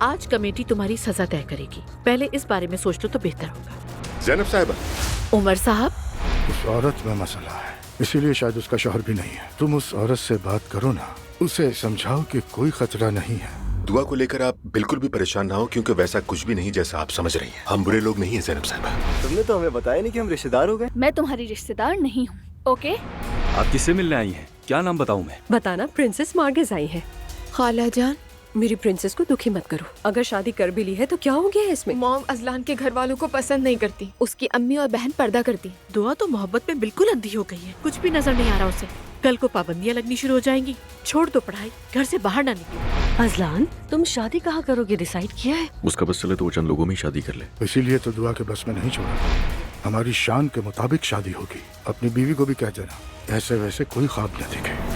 आज कमेटी तुम्हारी सजा तय करेगी, पहले इस बारे में सोच लो तो बेहतर होगा। ज़ैनब साहिबा। उमर साहब, उस औरत में मसला है, इसीलिए शायद उसका शौहर भी नहीं है। तुम उस औरत से बात करो ना, उसे समझाओ कि कोई खतरा नहीं है। दुआ को लेकर आप बिल्कुल भी परेशान ना हो, क्योंकि वैसा कुछ भी नहीं जैसा आप समझ रही हैं। हम बुरे लोग नहीं हैं ज़ैनब साहिबा। तुमने तो हमें बताया नहीं कि हम रिश्तेदार हो गए। मैं तुम्हारी रिश्तेदार नहीं हूँ, ओके? आप किससे मिलने आई हैं? क्या नाम बताऊं मैं? बताना, प्रिंसेस मार्गेज आई है। खाला जान, मेरी प्रिंसेस को दुखी मत करो। अगर शादी कर भी ली है तो क्या हो गया है इसमें? मॉम अजलान के घर वालों को पसंद नहीं करती, उसकी अम्मी और बहन पर्दा करती। दुआ तो मोहब्बत में बिल्कुल अंधी हो गई है, कुछ भी नजर नहीं आ रहा उसे। कल को पाबंदियां लगनी शुरू हो जाएंगी। छोड़ दो पढ़ाई, घर से बाहर ना निकलो। अजलान, तुम शादी कहाँ करोगे, डिसाइड किया है? उसका बस चले तो वो चंद लोगों में ही शादी कर ले। इसीलिए तो दुआ के बस में नहीं छोड़ा। हमारी शान के मुताबिक शादी होगी। अपनी बीवी को भी कह देना, ऐसे वैसे कोई ख्वाब न देखे।